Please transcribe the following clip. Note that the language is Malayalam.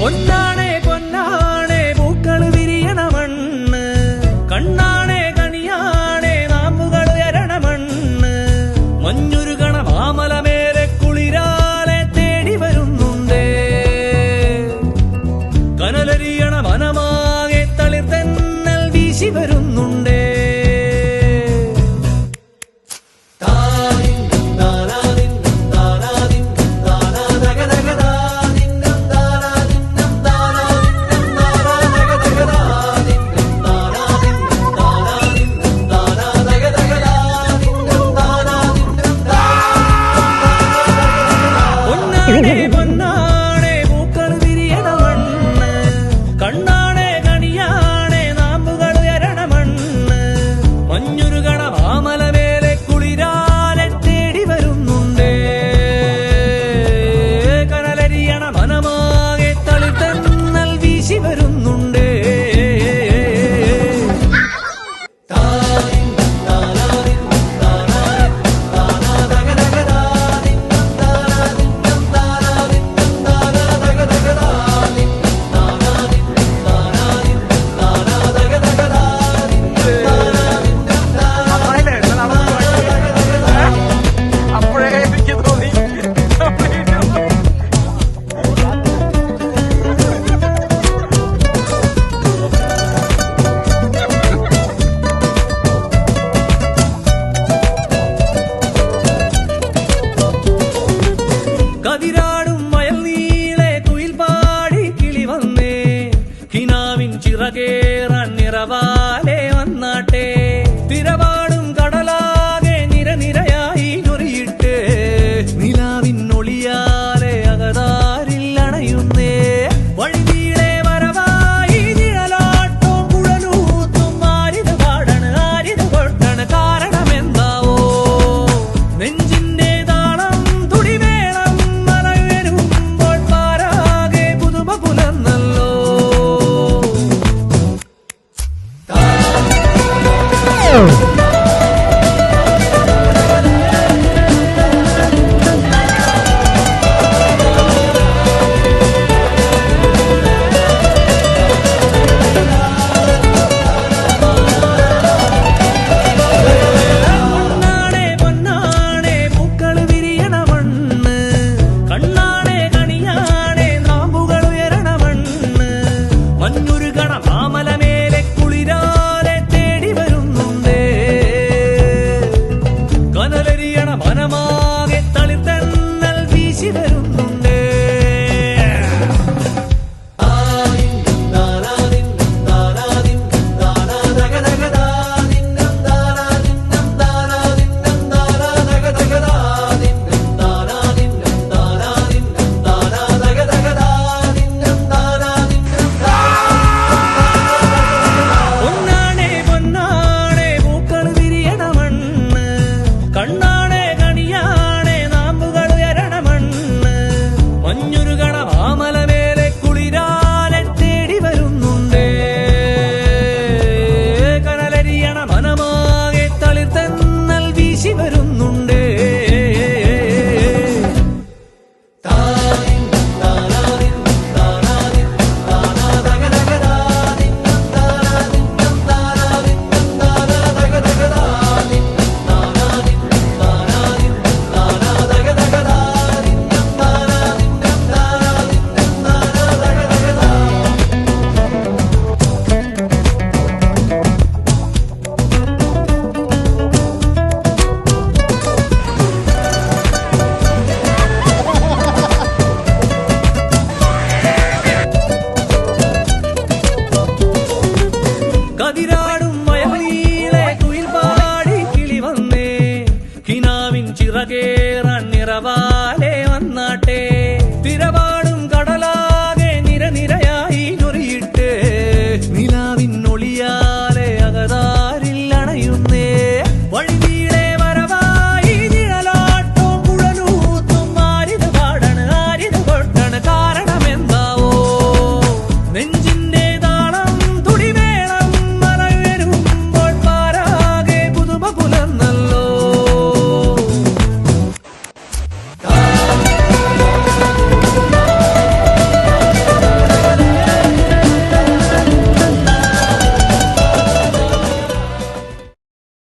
പൊന്നാണേ പൊന്നാണേ പൂക്കൾ വിരിയണ മണ്ണ്, കണ്ണാണേ കണിയാണേ നാമ്പുകൾ ഉയരണ മണ്ണ്, മഞ്ഞുരുകണ മാമലമേലെ കുളിരാലെ തേടി വരുന്നുണ്ടേ, കനലരിയണ മനമാകെ തളിർ തെന്നൽ വീശി വരുന്നുണ്ടേ. പൊന്നാണേ പൂക്കൾ വിരിയണ മണ്ണ്, കണ്ണാണേ കണിയാണേ നാമ്പുകൾ ഉയരണ മണ്ണ്, മഞ്ഞുരുകണ മാമലമേലെ കുളിരാലെ തേടി വരുന്നുണ്ടേ, കനലരിയണ മനമാകെ തളിർ തെന്നൽ വീശി വരുന്നുണ്ടേ. കതിരാടും വയൽ നീളെ കുയിൽ പാടി കിളി വന്നേ, കിനാവിൻ ചിറകേറാൻ നിറവാലെ വന്നാട്ടെ, തിരപാടും കടലാകെ നിരനിരയായി ഞൊറിയിട്ടേ, നിലാവിൻ ഒളിയാലെ അകതാരിൽ അണയുന്നേ, വഴിനീളെ വരവായി നിഴലാട്ടോ കുഴലൂത്തും ആരിത് പാടണ് ആരിത് കൊട്ടണ്, കാരണമെന്താവോ നെഞ്ചിന്റെ താളം തുടി വേണം മലയുയരുമ്പോൾ പാരാകെ പുതുമ പുലർന്നല്ലോ. പൊന്നാണേ പൊന്നാണേ പൂക്കൾ വിരിയണ മണ്ണ്, കണ്ണാണേ കണിയാണേ നാമ്പുകൾ ഉയരണ മണ്ണ്, മഞ്ഞുരുകണ മാമലമേലെ കുളിരാലെ തേടി വരുന്നുണ്ടേ, കനലരിയണ മനമാകെ തളിർ തെന്നൽ വീശി വരുന്നുണ്ടേ. പൊന്നാണേ പൊന്നാണേ പൂക്കൾ വിരിയണ മണ്ണ്, കണ്ണാണേ കണിയാണേ നാമ്പുകൾ ഉയരണ മണ്ണ്, മഞ്ഞുരുകണ മാമലമേലെ കുളിരാലെ തേടി വരുന്നുണ്ടേ, കനലരിയണ മനമാകെ തളിർ തെന്നൽ വീശി വരുന്നുണ്ടേ. കതിരാടും വയൽ നീളെ കുയിൽ പാടി കിളി വന്നേ, കിനാവിൻ ചിറകേറാൻ നിറവാലെ